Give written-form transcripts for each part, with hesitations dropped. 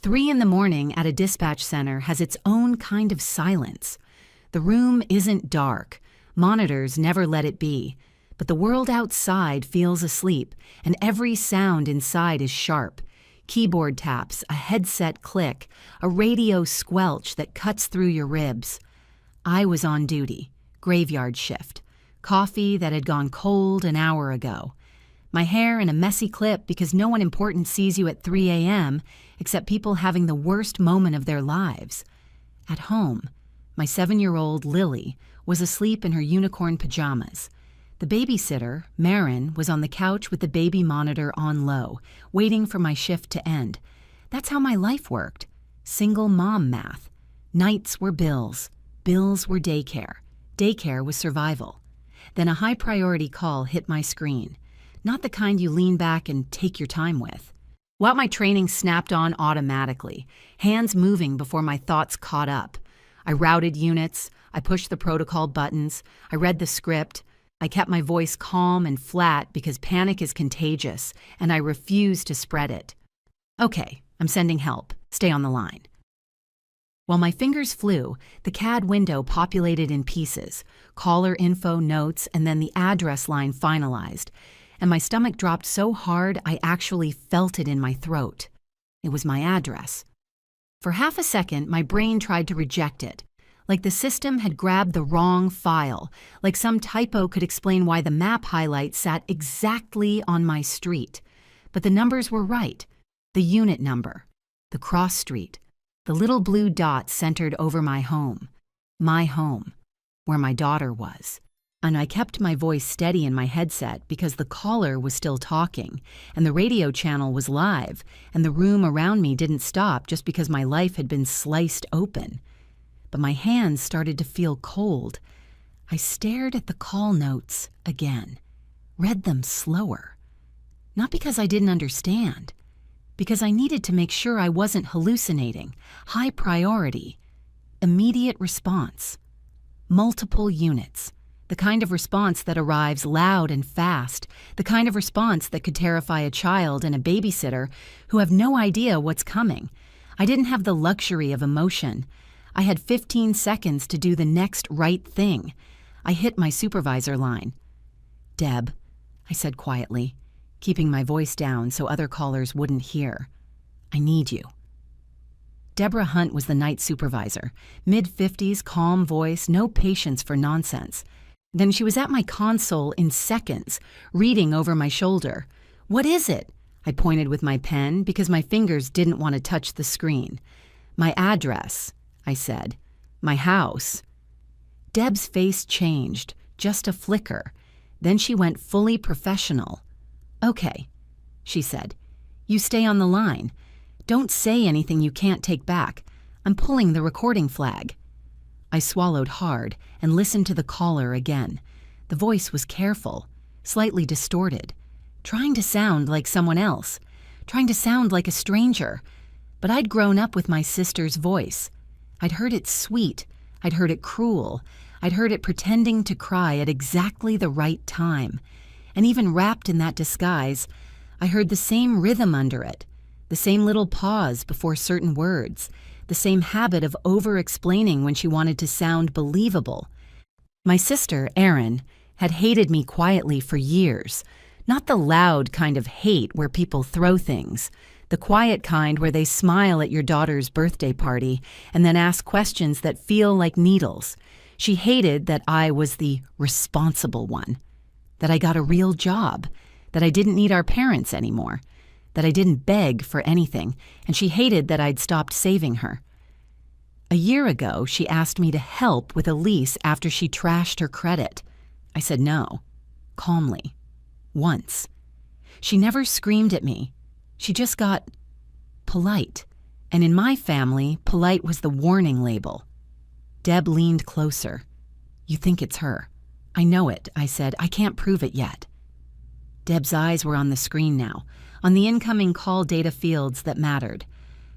3 in the morning at a dispatch center has its own kind of silence. The room isn't dark. Monitors never let it be. But the world outside feels asleep, and every sound inside is sharp. Keyboard taps, a headset click, a radio squelch that cuts through your ribs. I was on duty, graveyard shift. Coffee that had gone cold an hour ago. My hair in a messy clip because no one important sees you at 3 a.m. except people having the worst moment of their lives. At home, my 7-year-old Lily was asleep in her unicorn pajamas. The babysitter, Marin, was on the couch with the baby monitor on low, waiting for my shift to end. That's how my life worked. Single mom math. Nights were bills. Bills were daycare. Daycare was survival. Then a high-priority call hit my screen. Not the kind you lean back and take your time with. While my training snapped on automatically, hands moving before my thoughts caught up. I routed units, I pushed the protocol buttons, I read the script. I kept my voice calm and flat because panic is contagious, and I refuse to spread it. Okay, I'm sending help. Stay on the line. While my fingers flew, the CAD window populated in pieces, caller info, notes, and then the address line finalized. And my stomach dropped so hard I actually felt it in my throat. It was my address. For half a second, my brain tried to reject it. Like the system had grabbed the wrong file, like some typo could explain why the map highlight sat exactly on my street. But the numbers were right. The unit number, the cross street, the little blue dot centered over my home, where my daughter was. And I kept my voice steady in my headset because the caller was still talking, and the radio channel was live, and the room around me didn't stop just because my life had been sliced open. But my hands started to feel cold. I stared at the call notes again, read them slower. Not because I didn't understand, because I needed to make sure I wasn't hallucinating. High priority, immediate response, multiple units. The kind of response that arrives loud and fast, the kind of response that could terrify a child and a babysitter who have no idea what's coming. I didn't have the luxury of emotion. I had 15 seconds to do the next right thing. I hit my supervisor line. "Deb," I said quietly, keeping my voice down so other callers wouldn't hear. "I need you." Deborah Hunt was the night supervisor, mid-50s, calm voice, no patience for nonsense. Then she was at my console in seconds, reading over my shoulder. "What is it?" I pointed with my pen because my fingers didn't want to touch the screen. "My address," I said. "My house." Deb's face changed, just a flicker. Then she went fully professional. "Okay," she said. "You stay on the line. Don't say anything you can't take back. I'm pulling the recording flag." I swallowed hard and listened to the caller again. The voice was careful, slightly distorted, trying to sound like someone else, trying to sound like a stranger. But I'd grown up with my sister's voice. I'd heard it sweet, I'd heard it cruel, I'd heard it pretending to cry at exactly the right time. And even wrapped in that disguise, I heard the same rhythm under it, the same little pause before certain words, the same habit of over-explaining when she wanted to sound believable. My sister, Erin, had hated me quietly for years. Not the loud kind of hate where people throw things, the quiet kind where they smile at your daughter's birthday party and then ask questions that feel like needles. She hated that I was the responsible one, that I got a real job, that I didn't need our parents anymore, that I didn't beg for anything, and she hated that I'd stopped saving her. A year ago, she asked me to help with a lease after she trashed her credit. I said no, calmly, once. She never screamed at me. She just got polite. And in my family, polite was the warning label. Deb leaned closer. "You think it's her." "I know it," I said. "I can't prove it yet." Deb's eyes were on the screen now, on the incoming call data fields that mattered.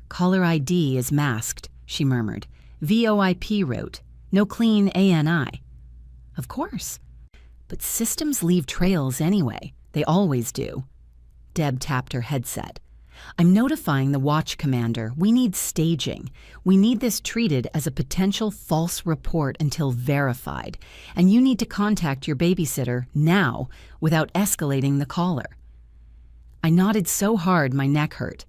"Caller ID is masked," she murmured. "VoIP route. No clean ANI." "Of course. But systems leave trails anyway. They always do." Deb tapped her headset. I'm notifying the watch commander. We need staging. We need this treated as a potential false report until verified. And you need to contact your babysitter now without escalating the caller. I nodded so hard my neck hurt.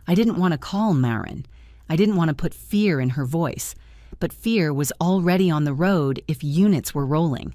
I didn't want to call Marin. I didn't want to put fear in her voice. But fear was already on the road if units were rolling.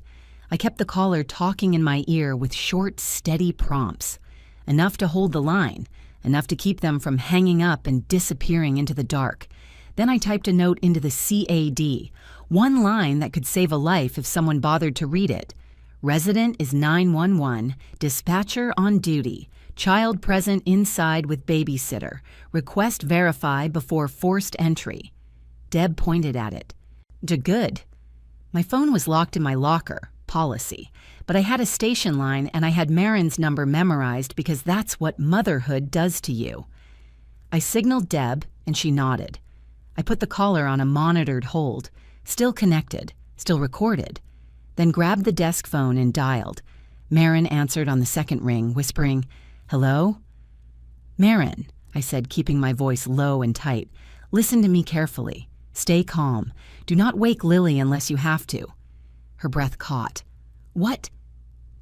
I kept the caller talking in my ear with short, steady prompts. Enough to hold the line. Enough to keep them from hanging up and disappearing into the dark. Then I typed a note into the CAD, one line that could save a life if someone bothered to read it. Resident is 911, dispatcher on duty, child present inside with babysitter, request verify before forced entry. Deb pointed at it. Good. My phone was locked in my locker, policy, but I had a station line and I had Marin's number memorized because that's what motherhood does to you. I signaled Deb and she nodded. I put the caller on a monitored hold, still connected, still recorded, then grabbed the desk phone and dialed. Marin answered on the second ring, whispering, "Hello?" "Marin," I said, keeping my voice low and tight, "listen to me carefully. Stay calm. Do not wake Lily unless you have to." Her breath caught. "What?"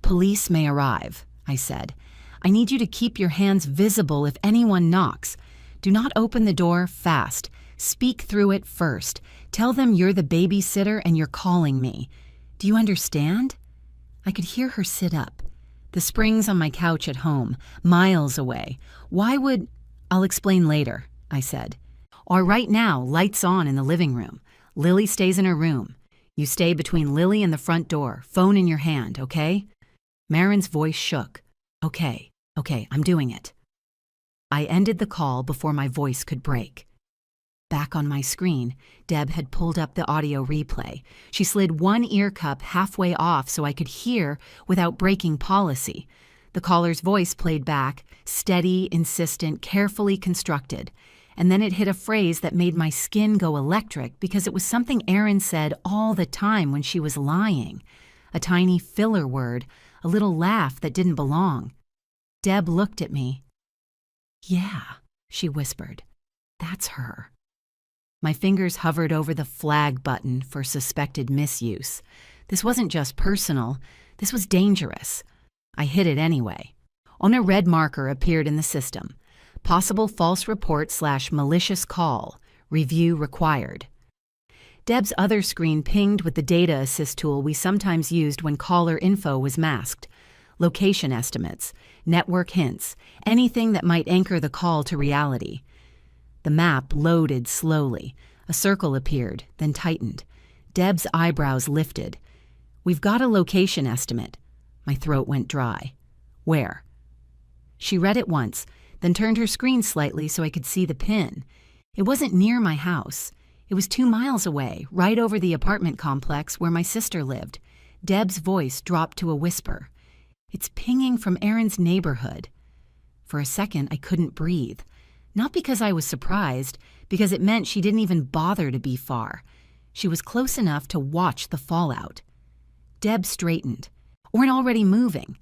"Police may arrive," I said. "I need you to keep your hands visible if anyone knocks. Do not open the door fast. Speak through it first. Tell them you're the babysitter and you're calling me. Do you understand?" I could hear her sit up. The springs on my couch at home, miles away. Why would... "I'll explain later," I said. "Or right now, lights on in the living room. Lily stays in her room. You stay between Lily and the front door, phone in your hand, okay?" Marin's voice shook. Okay, I'm doing it." I ended the call before my voice could break. Back on my screen, Deb had pulled up the audio replay. She slid one ear cup halfway off so I could hear without breaking policy. The caller's voice played back, steady, insistent, carefully constructed. And then it hit a phrase that made my skin go electric because it was something Erin said all the time when she was lying. A tiny filler word, a little laugh that didn't belong. Deb looked at me. "Yeah," she whispered. "That's her." My fingers hovered over the flag button for suspected misuse. This wasn't just personal, this was dangerous. I hit it anyway. On a red marker appeared in the system. Possible false report / malicious call. Review required. Deb's other screen pinged with the data assist tool we sometimes used when caller info was masked. Location estimates, network hints, anything that might anchor the call to reality. The map loaded slowly. A circle appeared, then tightened. Deb's eyebrows lifted. "We've got a location estimate." My throat went dry. "Where?" She read it once, then turned her screen slightly so I could see the pin. It wasn't near my house. It was 2 miles away, right over the apartment complex where my sister lived. Deb's voice dropped to a whisper. "It's pinging from Erin's neighborhood." For a second, I couldn't breathe. Not because I was surprised, because it meant she didn't even bother to be far. She was close enough to watch the fallout. Deb straightened. "We're already moving.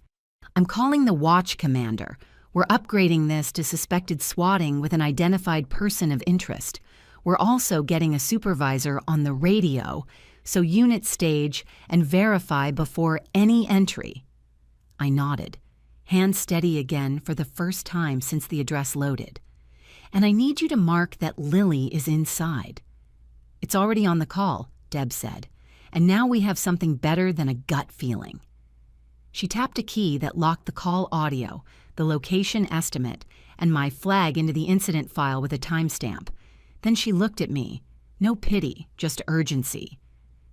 I'm calling the watch commander. We're upgrading this to suspected swatting with an identified person of interest. We're also getting a supervisor on the radio, so unit stage and verify before any entry." I nodded, hand steady again for the first time since the address loaded. "And I need you to mark that Lily is inside." "It's already on the call," Deb said, "and now we have something better than a gut feeling." She tapped a key that locked the call audio, the location estimate, and my flag into the incident file with a timestamp. Then she looked at me. No pity, just urgency.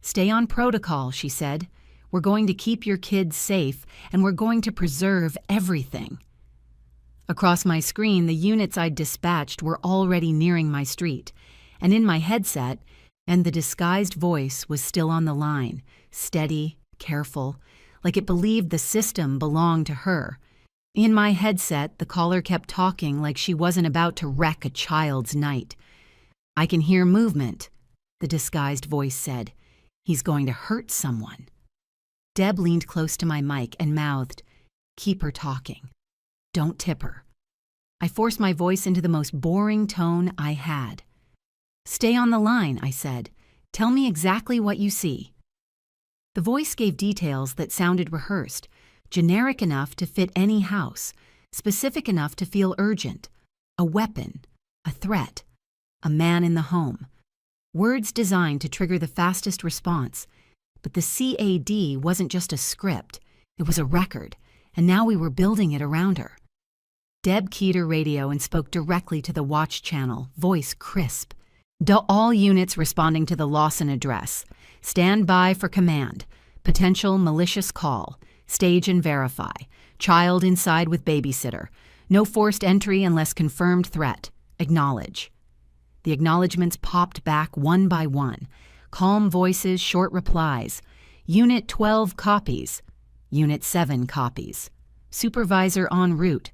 "Stay on protocol," she said. "We're going to keep your kids safe, and we're going to preserve everything." Across my screen, the units I'd dispatched were already nearing my street, and in my headset, and the disguised voice was still on the line, steady, careful, like it believed the system belonged to her. In my headset, the caller kept talking like she wasn't about to wreck a child's night. "I can hear movement," the disguised voice said. "He's going to hurt someone." Deb leaned close to my mic and mouthed, "Keep her talking. Don't tip her." I forced my voice into the most boring tone I had. "Stay on the line," I said. "Tell me exactly what you see." The voice gave details that sounded rehearsed, generic enough to fit any house, specific enough to feel urgent. A weapon, a threat, a man in the home. Words designed to trigger the fastest response. But the CAD wasn't just a script, it was a record, and now we were building it around her. Deb keyed her radio and spoke directly to the watch channel, voice crisp. "All units responding to the Lawson address. Stand by for command. Potential malicious call. Stage and verify. Child inside with babysitter. No forced entry unless confirmed threat. Acknowledge." The acknowledgements popped back one by one. Calm voices, short replies. Unit 12 copies. Unit 7 copies. Supervisor en route.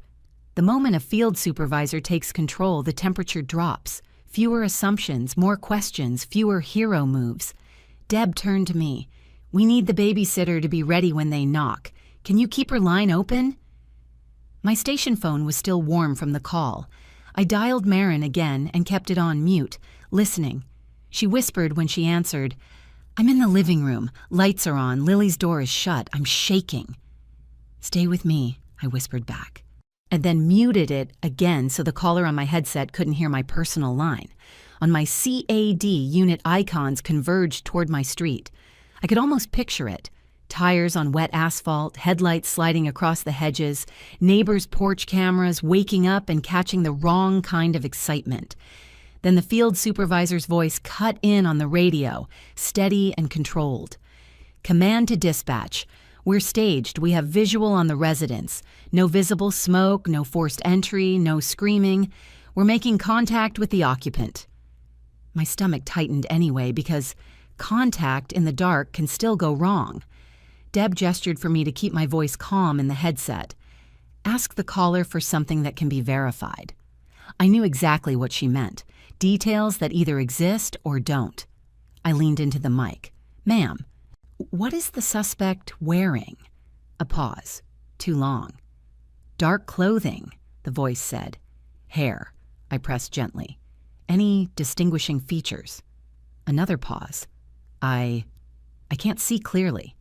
The moment a field supervisor takes control, the temperature drops. Fewer assumptions, more questions, fewer hero moves. Deb turned to me. "We need the babysitter to be ready when they knock. Can you keep her line open?" My station phone was still warm from the call. I dialed Marin again and kept it on mute, listening. She whispered when she answered, "I'm in the living room. Lights are on. Lily's door is shut. I'm shaking." "Stay with me," I whispered back, and then muted it again so the caller on my headset couldn't hear my personal line. On my CAD, unit icons converged toward my street. I could almost picture it. Tires on wet asphalt, headlights sliding across the hedges, neighbors' porch cameras waking up and catching the wrong kind of excitement. Then the field supervisor's voice cut in on the radio, steady and controlled. "Command to dispatch. We're staged. We have visual on the residence. No visible smoke, no forced entry, no screaming. We're making contact with the occupant." My stomach tightened anyway because contact in the dark can still go wrong. Deb gestured for me to keep my voice calm in the headset. "Ask the caller for something that can be verified." I knew exactly what she meant. Details that either exist or don't. I leaned into the mic. "Ma'am, what is the suspect wearing?" A pause. Too long. "Dark clothing," the voice said. "Hair," I pressed gently. "Any distinguishing features?" Another pause. I can't see clearly."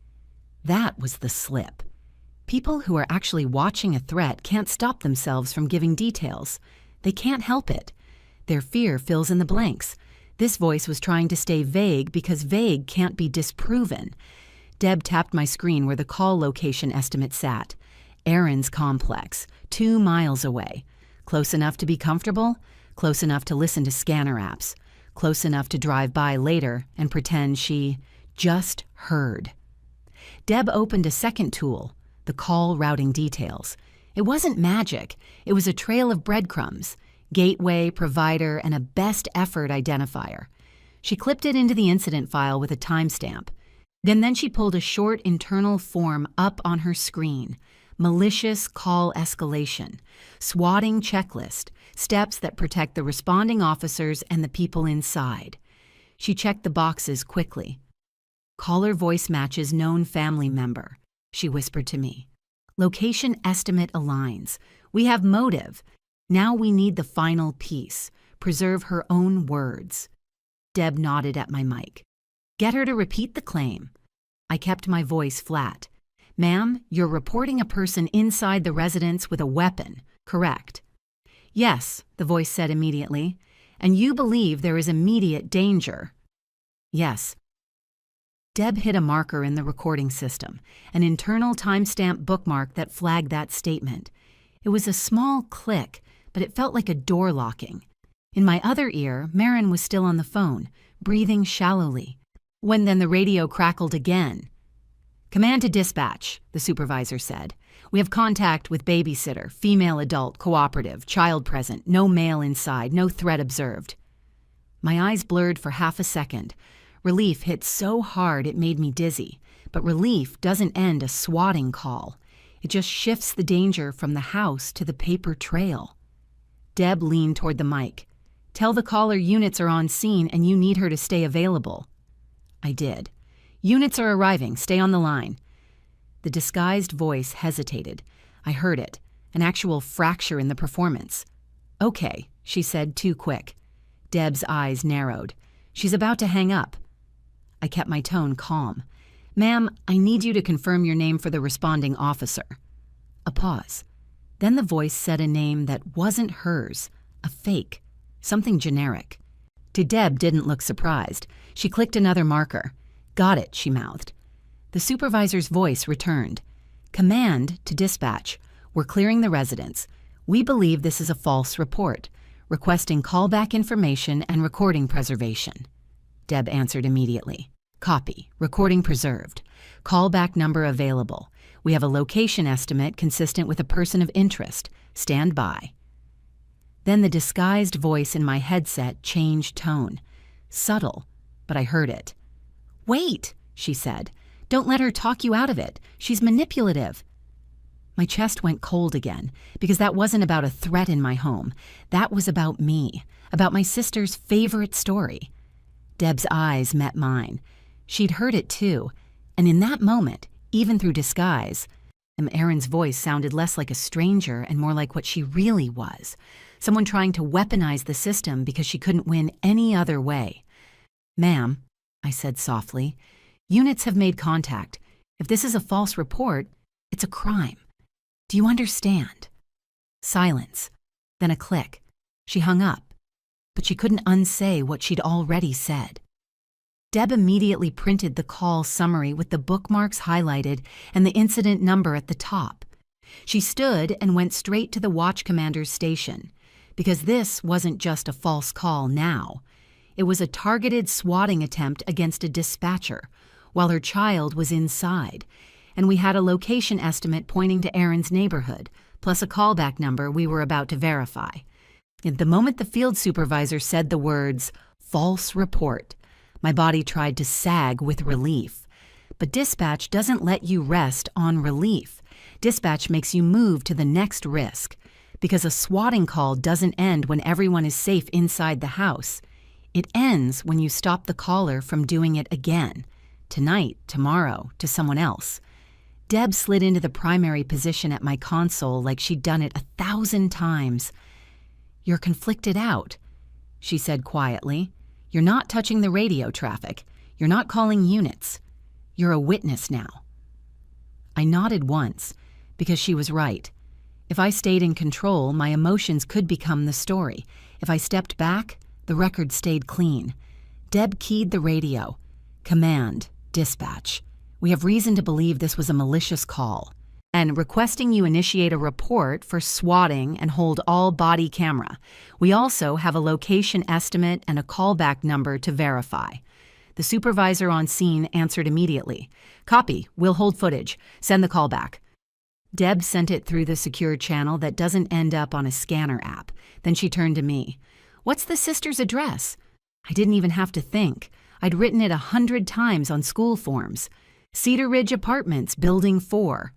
That was the slip. People who are actually watching a threat can't stop themselves from giving details. They can't help it. Their fear fills in the blanks. This voice was trying to stay vague because vague can't be disproven. Deb tapped my screen where the call location estimate sat. Aaron's complex, 2 miles away. Close enough to be comfortable, close enough to listen to scanner apps, close enough to drive by later and pretend she just heard. Deb opened a second tool, the call routing details. It wasn't magic. It was a trail of breadcrumbs, gateway, provider, and a best effort identifier. She clipped it into the incident file with a timestamp. Then she pulled a short internal form up on her screen. Malicious call escalation, swatting checklist, steps that protect the responding officers and the people inside. She checked the boxes quickly. "Caller voice matches known family member," she whispered to me. "Location estimate aligns. We have motive. Now we need the final piece. Preserve her own words." Deb nodded at my mic. "Get her to repeat the claim." I kept my voice flat. "Ma'am, you're reporting a person inside the residence with a weapon, correct?" "Yes," the voice said immediately. "And you believe there is immediate danger?" "Yes." Deb hit a marker in the recording system, an internal timestamp bookmark that flagged that statement. It was a small click, but it felt like a door locking. In my other ear, Marin was still on the phone, breathing shallowly. Then the radio crackled again. "Command to dispatch," the supervisor said. "We have contact with babysitter, female adult, cooperative, child present, no male inside, no threat observed." My eyes blurred for half a second. Relief hit so hard it made me dizzy, but relief doesn't end a swatting call. It just shifts the danger from the house to the paper trail. Deb leaned toward the mic. "Tell the caller units are on scene and you need her to stay available." I did. "Units are arriving. Stay on the line." The disguised voice hesitated. I heard it, an actual fracture in the performance. Okay, she said too quick. Deb's eyes narrowed. She's about to hang up. I kept my tone calm. Ma'am, I need you to confirm your name for the responding officer. A pause. Then the voice said a name that wasn't hers, a fake, something generic. Deb didn't look surprised. She clicked another marker. Got it, she mouthed. The supervisor's voice returned. Command to dispatch. We're clearing the residence. We believe this is a false report, requesting callback information and recording preservation. Deb answered immediately. Copy. Recording preserved. Callback number available. We have a location estimate consistent with a person of interest. Stand by. Then the disguised voice in my headset changed tone. Subtle, but I heard it. Wait, she said. Don't let her talk you out of it. She's manipulative. My chest went cold again, because that wasn't about a threat in my home. That was about me, about my sister's favorite story. Deb's eyes met mine. She'd heard it too, and in that moment, even through disguise, Erin's voice sounded less like a stranger and more like what she really was, someone trying to weaponize the system because she couldn't win any other way. Ma'am, I said softly, units have made contact. If this is a false report, it's a crime. Do you understand? Silence, then a click. She hung up, but she couldn't unsay what she'd already said. Deb immediately printed the call summary with the bookmarks highlighted and the incident number at the top. She stood and went straight to the watch commander's station, because this wasn't just a false call now. It was a targeted swatting attempt against a dispatcher, while her child was inside, and we had a location estimate pointing to Erin's neighborhood, plus a callback number we were about to verify. At the moment the field supervisor said the words, false report, my body tried to sag with relief. But dispatch doesn't let you rest on relief. Dispatch makes you move to the next risk, because a swatting call doesn't end when everyone is safe inside the house. It ends when you stop the caller from doing it again, tonight, tomorrow, to someone else. Deb slid into the primary position at my console like she'd done it 1,000 times. You're conflicted out, she said quietly. You're not touching the radio traffic. You're not calling units. You're a witness now. I nodded once, because she was right. If I stayed in control, my emotions could become the story. If I stepped back, the record stayed clean. Deb keyed the radio. Command, dispatch. We have reason to believe this was a malicious call, and requesting you initiate a report for swatting and hold all body camera. We also have a location estimate and a callback number to verify. The supervisor on scene answered immediately. Copy, we'll hold footage. Send the callback. Deb sent it through the secure channel that doesn't end up on a scanner app. Then she turned to me. What's the sister's address? I didn't even have to think. I'd written it 100 times on school forms. Cedar Ridge Apartments, Building 4.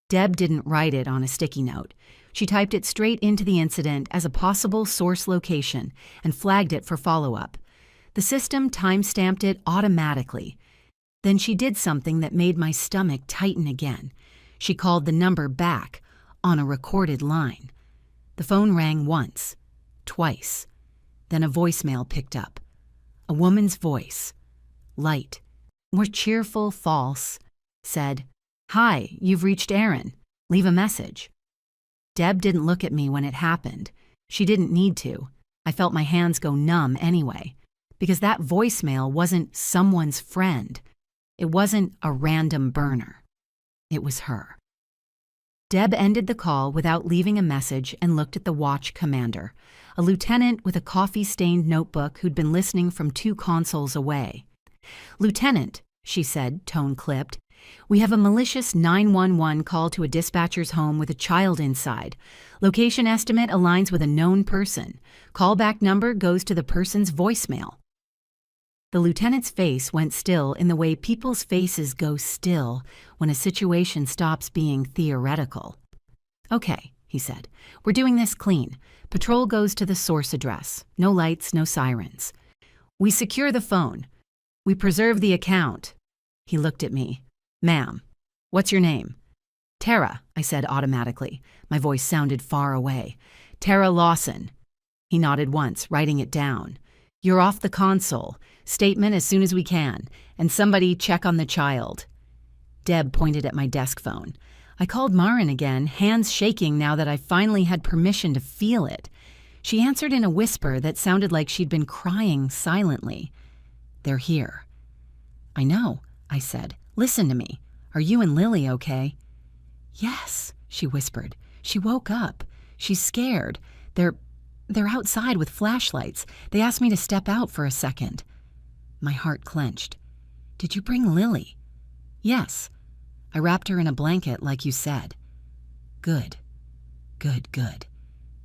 Deb didn't write it on a sticky note. She typed it straight into the incident as a possible source location and flagged it for follow-up. The system time-stamped it automatically. Then she did something that made my stomach tighten again. She called the number back on a recorded line. The phone rang once, twice. Then a voicemail picked up. A woman's voice, light, more cheerful, false, said, Hi, you've reached Erin. Leave a message. Deb didn't look at me when it happened. She didn't need to. I felt my hands go numb anyway, because that voicemail wasn't someone's friend. It wasn't a random burner. It was her. Deb ended the call without leaving a message and looked at the watch commander, a lieutenant with a coffee-stained notebook who'd been listening from 2 consoles away. Lieutenant, she said, tone clipped, we have a malicious 911 call to a dispatcher's home with a child inside. Location estimate aligns with a known person. Callback number goes to the person's voicemail. The lieutenant's face went still in the way people's faces go still when a situation stops being theoretical. Okay, he said, we're doing this clean. Patrol goes to the source address. No lights, no sirens. We secure the phone. We preserve the account. He looked at me. Ma'am, what's your name? Tara, I said automatically. My voice sounded far away. Tara Lawson. He nodded once, writing it down. You're off the console. Statement as soon as we can. And somebody check on the child. Deb pointed at my desk phone. I called Maren again, hands shaking now that I finally had permission to feel it. She answered in a whisper that sounded like she'd been crying silently. They're here. I know, I said. Listen to me. Are you and Lily okay? Yes, she whispered. She woke up. She's scared. They're outside with flashlights. They asked me to step out for a second. My heart clenched. Did you bring Lily? Yes. I wrapped her in a blanket like you said. Good. Good.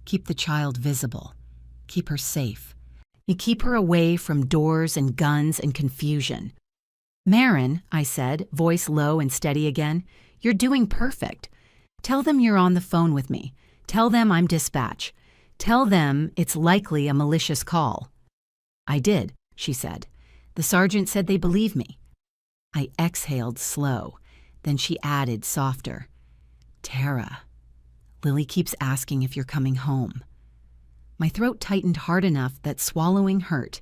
Keep the child visible. Keep her safe. You keep her away from doors and guns and confusion. Maren, I said, voice low and steady again, you're doing perfect. Tell them you're on the phone with me. Tell them I'm dispatch. Tell them it's likely a malicious call. I did, she said. The sergeant said they believe me. I exhaled slow. Then she added softer. Tara, Lily keeps asking if you're coming home. My throat tightened hard enough that swallowing hurt.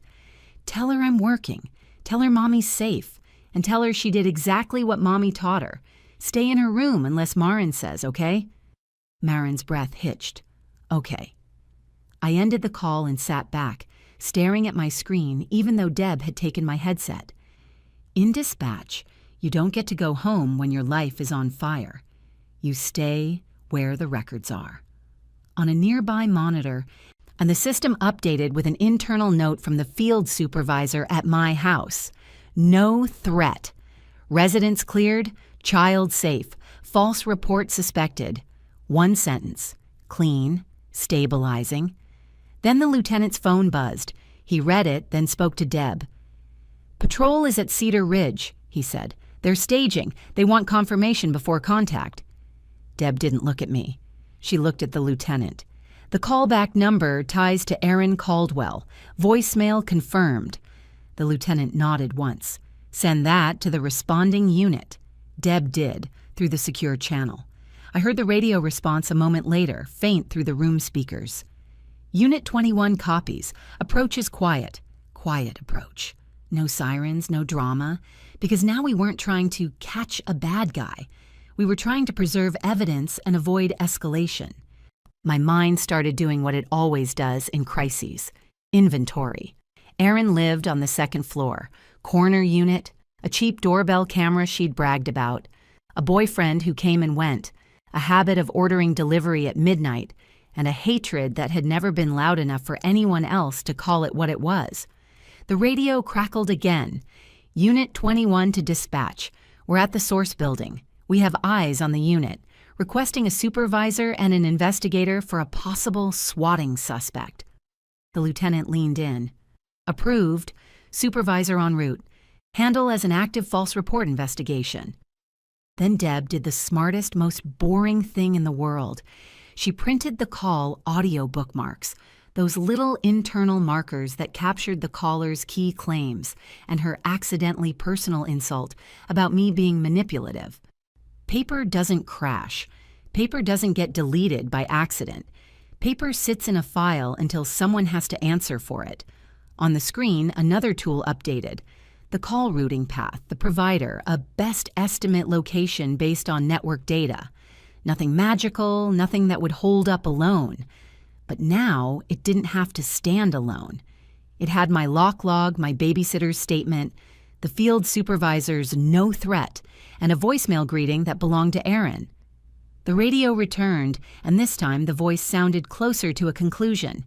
Tell her I'm working. Tell her Mommy's safe. And tell her she did exactly what Mommy taught her. Stay in her room unless Maren says, okay? Maren's breath hitched. Okay. I ended the call and sat back, staring at my screen even though Deb had taken my headset. In dispatch, you don't get to go home when your life is on fire. You stay where the records are. On a nearby monitor, and the system updated with an internal note from the field supervisor at my house. No threat. Residence cleared, child safe, false report suspected. One sentence. Clean, stabilizing. Then the lieutenant's phone buzzed. He read it, then spoke to Deb. Patrol is at Cedar Ridge, he said. They're staging. They want confirmation before contact. Deb didn't look at me. She looked at the lieutenant. The callback number ties to Aaron Caldwell. Voicemail confirmed. The lieutenant nodded once. Send that to the responding unit. Deb did, through the secure channel. I heard the radio response a moment later, faint through the room speakers. Unit 21 copies. Approach is quiet. Quiet approach. No sirens, no drama. Because now we weren't trying to catch a bad guy. We were trying to preserve evidence and avoid escalation. My mind started doing what it always does in crises. Inventory. Aaron lived on the second floor. Corner unit. A cheap doorbell camera she'd bragged about. A boyfriend who came and went. A habit of ordering delivery at midnight. And a hatred that had never been loud enough for anyone else to call it what it was. The radio crackled again. Unit 21 to dispatch. We're at the source building. We have eyes on the unit, requesting a supervisor and an investigator for a possible swatting suspect. The lieutenant leaned in. Approved. Supervisor en route. Handle as an active false report investigation. Then Deb did the smartest, most boring thing in the world. She printed the call audio bookmarks, those little internal markers that captured the caller's key claims and her accidentally personal insult about me being manipulative. Paper doesn't crash. Paper doesn't get deleted by accident. Paper sits in a file until someone has to answer for it. On the screen, another tool updated. The call routing path, the provider, a best estimate location based on network data. Nothing magical, nothing that would hold up alone. But now it didn't have to stand alone. It had my lock log, my babysitter's statement, the field supervisor's no threat, and a voicemail greeting that belonged to Aaron. The radio returned, and this time the voice sounded closer to a conclusion.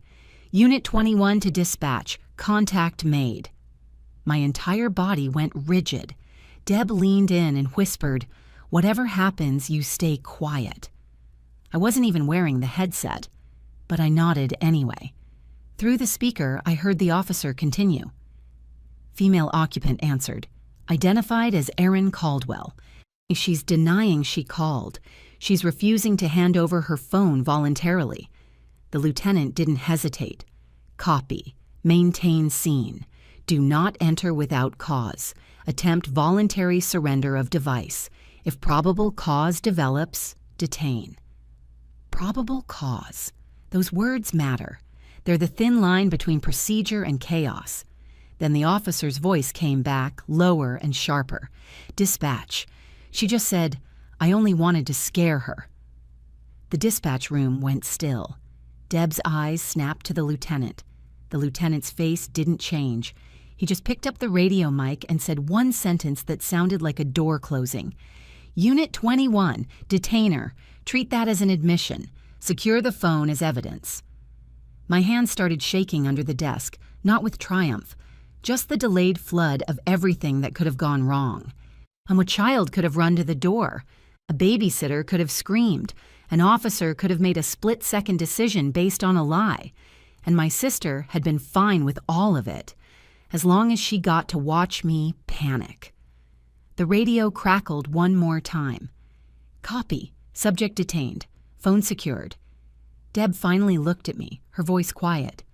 Unit 21 to dispatch. Contact made. My entire body went rigid. Deb leaned in and whispered, "Whatever happens, you stay quiet." I wasn't even wearing the headset, but I nodded anyway. Through the speaker, I heard the officer continue. Female occupant answered, identified as Aaron Caldwell. She's denying she called. She's refusing to hand over her phone voluntarily. The lieutenant didn't hesitate. Copy. Maintain scene. Do not enter without cause. Attempt voluntary surrender of device. If probable cause develops, detain. Probable cause. Those words matter. They're the thin line between procedure and chaos. Then the officer's voice came back, lower and sharper. "Dispatch." She just said, "I only wanted to scare her." The dispatch room went still. Deb's eyes snapped to the lieutenant. The lieutenant's face didn't change. He just picked up the radio mic and said one sentence that sounded like a door closing. "Unit 21, detain her. Treat that as an admission. Secure the phone as evidence." My hands started shaking under the desk, not with triumph, just the delayed flood of everything that could have gone wrong. A child could have run to the door. A babysitter could have screamed. An officer could have made a split-second decision based on a lie. And my sister had been fine with all of it, as long as she got to watch me panic. The radio crackled one more time. "Copy. Subject detained. Phone secured." Deb finally looked at me, her voice quiet.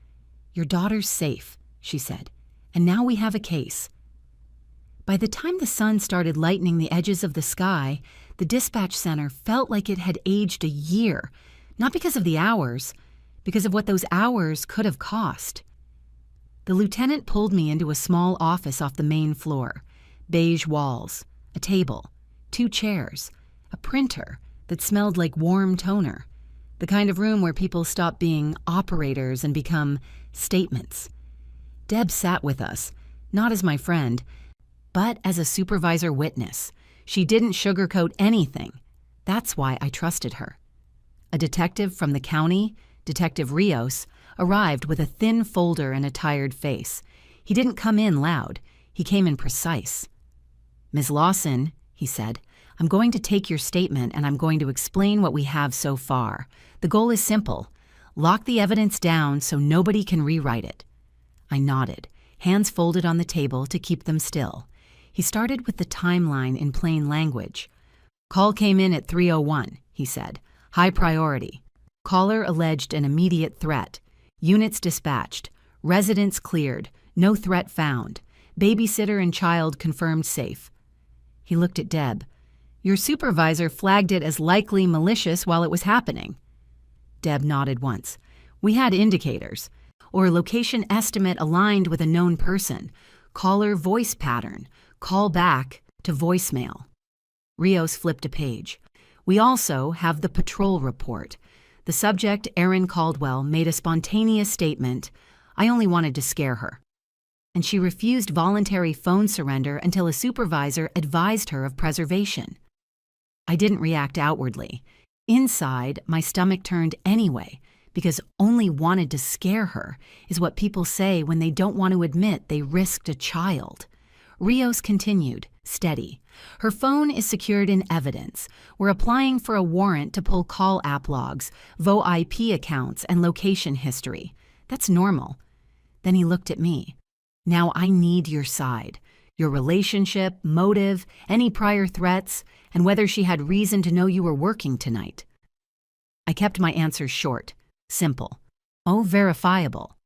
"Your daughter's safe," she said, "and now we have a case." By the time the sun started lightening the edges of the sky, the dispatch center felt like it had aged a year, not because of the hours, because of what those hours could have cost. The lieutenant pulled me into a small office off the main floor. Beige walls, a table, 2 chairs, a printer that smelled like warm toner, the kind of room where people stop being operators and become statements. Deb sat with us, not as my friend, but as a supervisor witness. She didn't sugarcoat anything. That's why I trusted her. A detective from the county, Detective Rios, arrived with a thin folder and a tired face. He didn't come in loud. He came in precise. "Ms. Lawson," he said, "I'm going to take your statement and I'm going to explain what we have so far. The goal is simple. Lock the evidence down so nobody can rewrite it." I nodded, hands folded on the table to keep them still. He started with the timeline in plain language. "Call came in at 3:01, he said. "High priority. Caller alleged an immediate threat. Units dispatched. Residence cleared. No threat found. Babysitter and child confirmed safe." He looked at Deb. "Your supervisor flagged it as likely malicious while it was happening." Deb nodded once. "We had indicators. Or location estimate aligned with a known person. Caller voice pattern. Call back to voicemail." Rios flipped a page. "We also have the patrol report. The subject, Erin Caldwell, made a spontaneous statement, 'I only wanted to scare her.' And she refused voluntary phone surrender until a supervisor advised her of preservation." I didn't react outwardly. Inside, my stomach turned anyway, because "only wanted to scare her" is what people say when they don't want to admit they risked a child. Rios continued, steady. "Her phone is secured in evidence. We're applying for a warrant to pull call app logs, VoIP accounts, and location history. That's normal." Then he looked at me. "Now I need your side. Your relationship, motive, any prior threats, and whether she had reason to know you were working tonight." I kept my answers short, simple. Verifiable.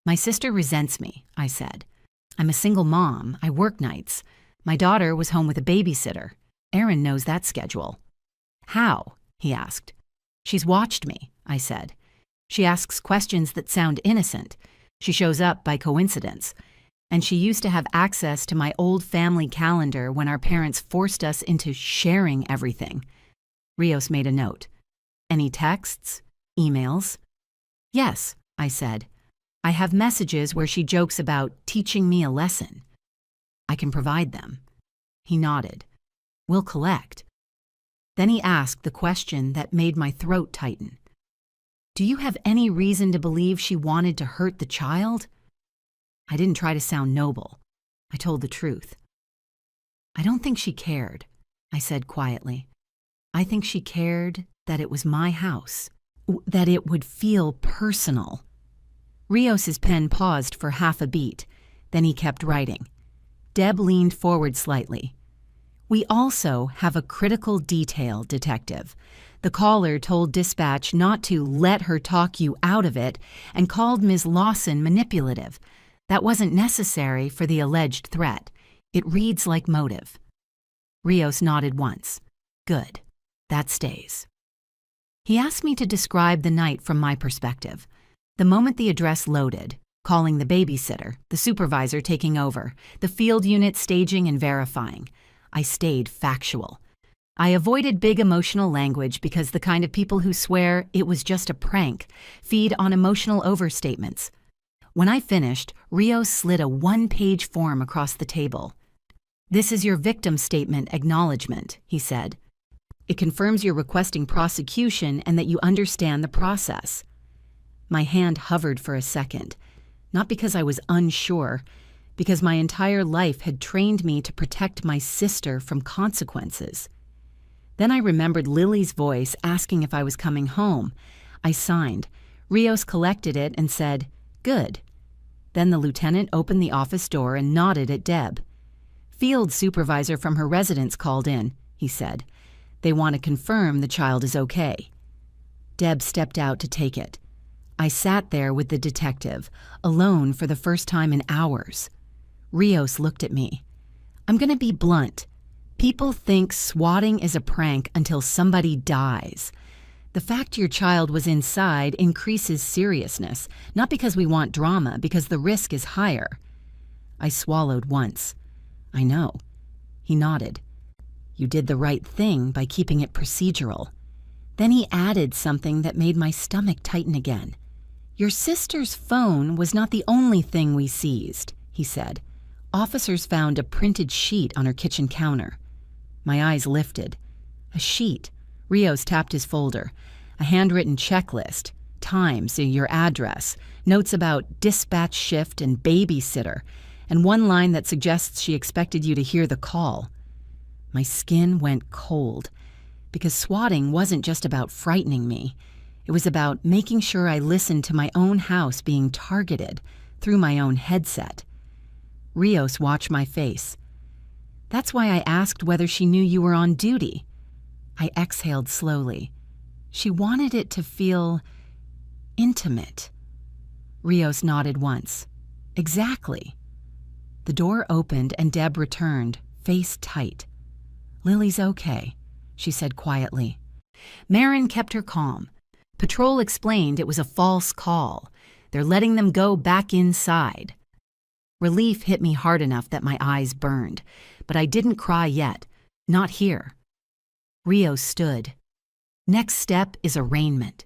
"My sister resents me," I said. "I'm a single mom. I work nights. My daughter was home with a babysitter. Erin knows that schedule." "How?" he asked. "She's watched me," I said. "She asks questions that sound innocent. She shows up by coincidence. And she used to have access to my old family calendar when our parents forced us into sharing everything." Rios made a note. "Any texts? Emails?" "Yes," I said. "I have messages where she jokes about teaching me a lesson." "I can provide them." He nodded. "We'll collect." Then he asked the question that made my throat tighten. "Do you have any reason to believe she wanted to hurt the child?" I didn't try to sound noble. I told the truth. "I don't think she cared," I said quietly. "I think she cared that it was my house, that it would feel personal." Rios's pen paused for half a beat. Then he kept writing. Deb leaned forward slightly. "We also have a critical detail, Detective. The caller told dispatch not to let her talk you out of it and called Ms. Lawson manipulative. That wasn't necessary for the alleged threat. It reads like motive." Rios nodded once. "Good. That stays." He asked me to describe the night from my perspective. The moment the address loaded, calling the babysitter, the supervisor taking over, the field unit staging and verifying, I stayed factual. I avoided big emotional language because the kind of people who swear it was just a prank feed on emotional overstatements. When I finished, Rios slid a one-page form across the table. "This is your victim statement acknowledgement," he said. "It confirms you're requesting prosecution and that you understand the process." My hand hovered for a second, not because I was unsure, because my entire life had trained me to protect my sister from consequences. Then I remembered Lily's voice asking if I was coming home. I signed. Rios collected it and said, "Good." Then the lieutenant opened the office door and nodded at Deb. "Field supervisor from her residence called in," he said. "They want to confirm the child is okay." Deb stepped out to take it. I sat there with the detective, alone for the first time in hours. Rios looked at me. "I'm going to be blunt. People think swatting is a prank until somebody dies. The fact your child was inside increases seriousness, not because we want drama, because the risk is higher." I swallowed once. "I know." He nodded. "You did the right thing by keeping it procedural." Then he added something that made my stomach tighten again. "Your sister's phone was not the only thing we seized," he said. "Officers found a printed sheet on her kitchen counter." My eyes lifted. A sheet. Rios tapped his folder. A handwritten checklist. Times, your address. Notes about dispatch shift and babysitter. And one line that suggests she expected you to hear the call. My skin went cold. Because swatting wasn't just about frightening me. It was about making sure I listened to my own house being targeted through my own headset. Rios watched my face. "That's why I asked whether she knew you were on duty." I exhaled slowly. She wanted it to feel intimate. Rios nodded once. "Exactly." The door opened and Deb returned, face tight. "Lily's okay," she said quietly. Marin kept her calm. Patrol explained it was a false call. They're letting them go back inside. Relief hit me hard enough that my eyes burned, but I didn't cry yet. Not here. Rios stood. "Next step is arraignment.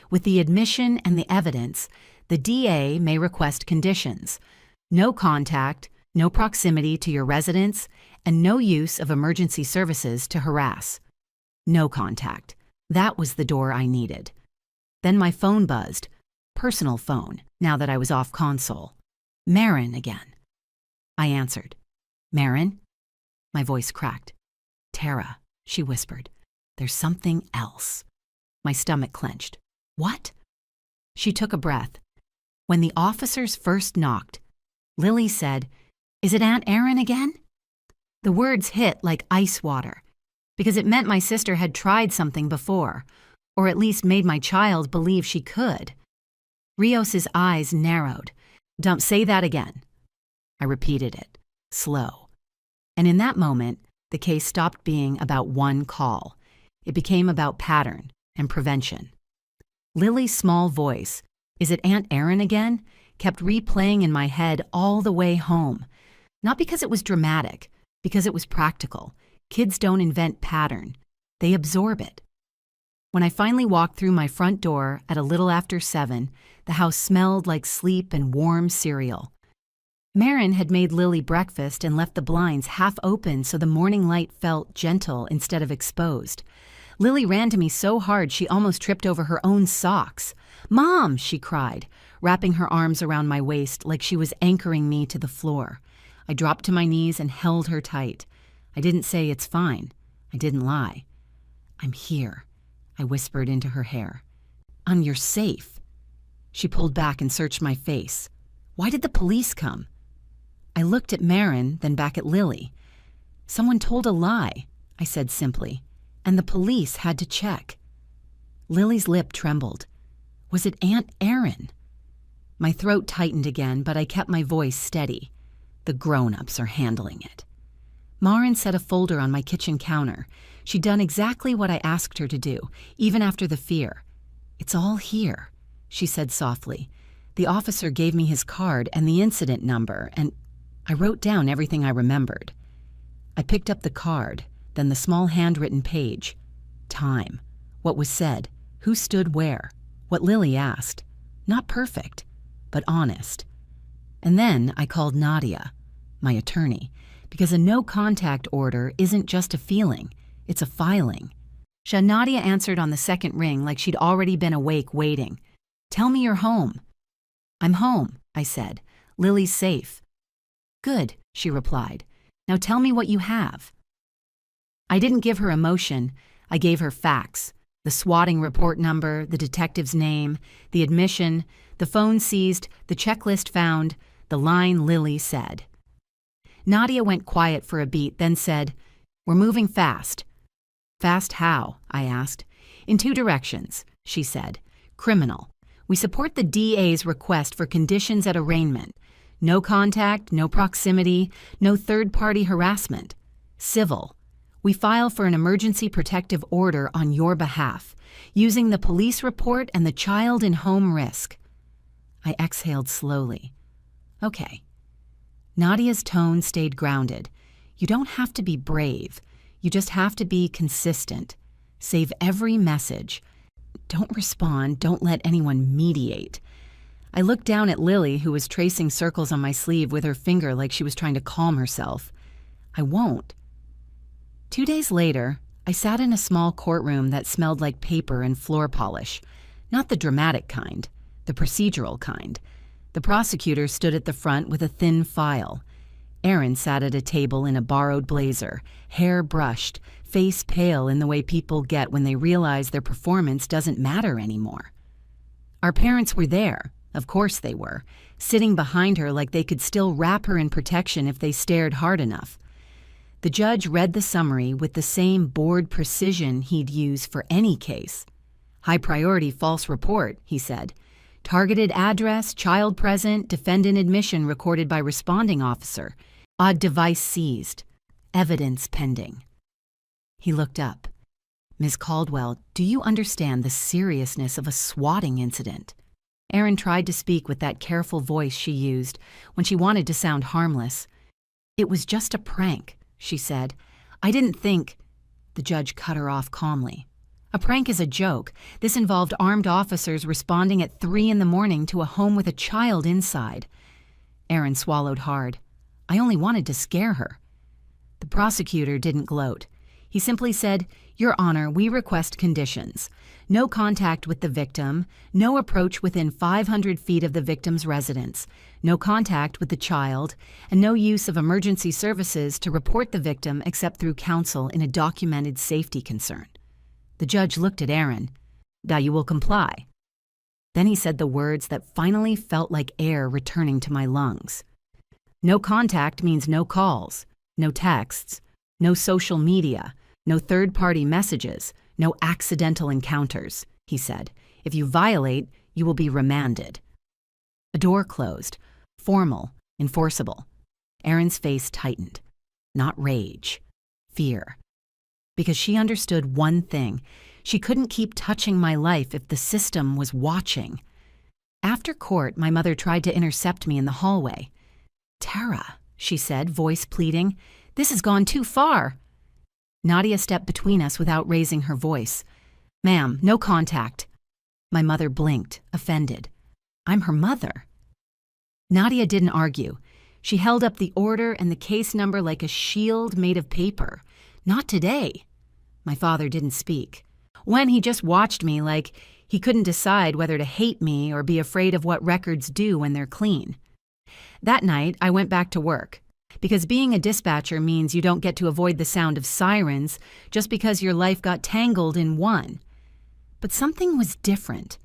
With the admission and the evidence, the DA may request conditions. No contact, no proximity to your residence, and no use of emergency services to harass. No contact. That was the door I needed." Then my phone buzzed. Personal phone, now that I was off console. Marin again. I answered. "Marin?" My voice cracked. "Tara," she whispered. "There's something else." My stomach clenched. "What?" She took a breath. "When the officers first knocked, Lily said, 'Is it Aunt Erin again?' The words hit like ice water, because it meant my sister had tried something before, or at least made my child believe she could. Rios's eyes narrowed. "Don't say that again." I repeated it, slow. And in that moment, the case stopped being about one call. It became about pattern and prevention. Lily's small voice, "Is it Aunt Erin again?" kept replaying in my head all the way home. Not because it was dramatic, because it was practical. Kids don't invent pattern. They absorb it. When I finally walked through my front door at a little after 7, the house smelled like sleep and warm cereal. Marin had made Lily breakfast and left the blinds half open so the morning light felt gentle instead of exposed. Lily ran to me so hard she almost tripped over her own socks. "Mom!" she cried, wrapping her arms around my waist like she was anchoring me to the floor. I dropped to my knees and held her tight. I didn't say it's fine. I didn't lie. "I'm here," I whispered into her hair. "You're safe." She pulled back and searched my face. "Why did the police come?" I looked at Marin, then back at Lily. "Someone told a lie," I said simply, "and the police had to check." Lily's lip trembled. Was it Aunt Erin? My throat tightened again, but I kept my voice steady. "The grown-ups are handling it." Marin set a folder on my kitchen counter. She'd done exactly what I asked her to do, even after the fear. "It's all here," she said softly. "The officer gave me his card and the incident number, and I wrote down everything I remembered." I picked up the card, then the small handwritten page. Time. What was said. Who stood where. What Lily asked. Not perfect, but honest. And then I called Nadia, my attorney, because a no-contact order isn't just a feeling, it's a filing. Nadia answered on the second ring like she'd already been awake waiting. "Tell me you're home." "I'm home," I said. "Lily's safe." "Good," she replied. "Now tell me what you have." I didn't give her emotion, I gave her facts. The swatting report number, the detective's name, the admission, the phone seized, the checklist found, the line Lily said. Nadia went quiet for a beat, then said, "We're moving fast." "Fast how?" I asked. "In 2 directions," she said. "Criminal. We support the DA's request for conditions at arraignment. No contact, no proximity, no third-party harassment. Civil. We file for an emergency protective order on your behalf, using the police report and the child in home risk." I exhaled slowly. "Okay." Nadia's tone stayed grounded. "You don't have to be brave. You just have to be consistent. Save every message. Don't respond. Don't let anyone mediate." I looked down at Lily, who was tracing circles on my sleeve with her finger like she was trying to calm herself. "I won't." 2 days later, I sat in a small courtroom that smelled like paper and floor polish. Not the dramatic kind, the procedural kind. The prosecutor stood at the front with a thin file. Aaron sat at a table in a borrowed blazer, hair brushed, face pale in the way people get when they realize their performance doesn't matter anymore. Our parents were there, of course they were, sitting behind her like they could still wrap her in protection if they stared hard enough. The judge read the summary with the same bored precision he'd use for any case. "High priority false report," he said. "Targeted address, child present, defendant admission recorded by responding officer. Odd device seized. Evidence pending." He looked up. "Ms. Caldwell, do you understand the seriousness of a swatting incident?" Erin tried to speak with that careful voice she used when she wanted to sound harmless. "It was just a prank," she said. "I didn't think—" The judge cut her off calmly. "A prank is a joke. This involved armed officers responding at 3 a.m. to a home with a child inside." Erin swallowed hard. "I only wanted to scare her." The prosecutor didn't gloat. He simply said, "Your Honor, we request conditions. No contact with the victim, no approach within 500 feet of the victim's residence, no contact with the child, and no use of emergency services to report the victim except through counsel in a documented safety concern." The judge looked at Aaron. "Now you will comply." Then he said the words that finally felt like air returning to my lungs. "No contact means no calls, no texts, no social media, no third-party messages, no accidental encounters," he said. "If you violate, you will be remanded." A door closed. Formal, enforceable. Erin's face tightened. Not rage. Fear. Because she understood one thing. She couldn't keep touching my life if the system was watching. After court, my mother tried to intercept me in the hallway. "Tara," she said, voice pleading, "this has gone too far." Nadia stepped between us without raising her voice. "Ma'am, no contact." My mother blinked, offended. I'm her mother. Nadia didn't argue. She held up the order and the case number like a shield made of paper. "Not today." My father didn't speak. When he just watched me like he couldn't decide whether to hate me or be afraid of what records do when they're clean. That night, I went back to work. Because being a dispatcher means you don't get to avoid the sound of sirens just because your life got tangled in one. But something was different.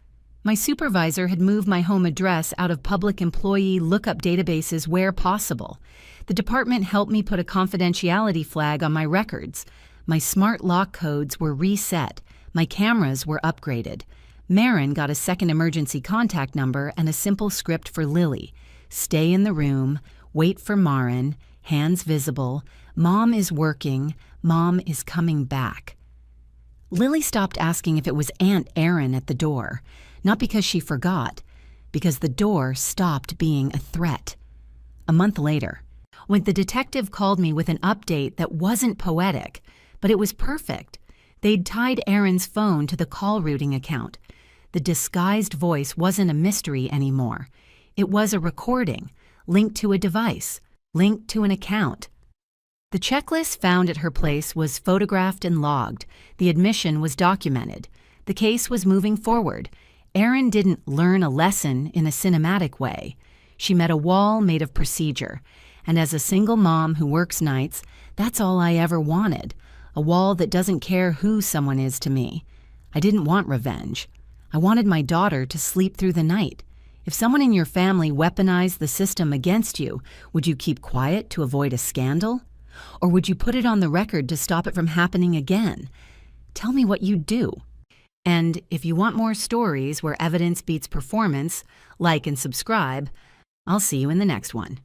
My supervisor had moved my home address out of public employee lookup databases where possible. The department helped me put a confidentiality flag on my records. My smart lock codes were reset. My cameras were upgraded. Marin got a second emergency contact number and a simple script for Lily. Stay in the room, wait for Marin, hands visible, Mom is working, Mom is coming back. Lily stopped asking if it was Aunt Erin at the door, not because she forgot, because the door stopped being a threat. A month later, when the detective called me with an update that wasn't poetic, but it was perfect, they'd tied Erin's phone to the call routing account. The disguised voice wasn't a mystery anymore. It was a recording, linked to a device, linked to an account. The checklist found at her place was photographed and logged. The admission was documented. The case was moving forward. Erin didn't learn a lesson in a cinematic way. She met a wall made of procedure. And as a single mom who works nights, that's all I ever wanted. A wall that doesn't care who someone is to me. I didn't want revenge. I wanted my daughter to sleep through the night. If someone in your family weaponized the system against you, would you keep quiet to avoid a scandal? Or would you put it on the record to stop it from happening again? Tell me what you'd do. And if you want more stories where evidence beats performance, like and subscribe. I'll see you in the next one.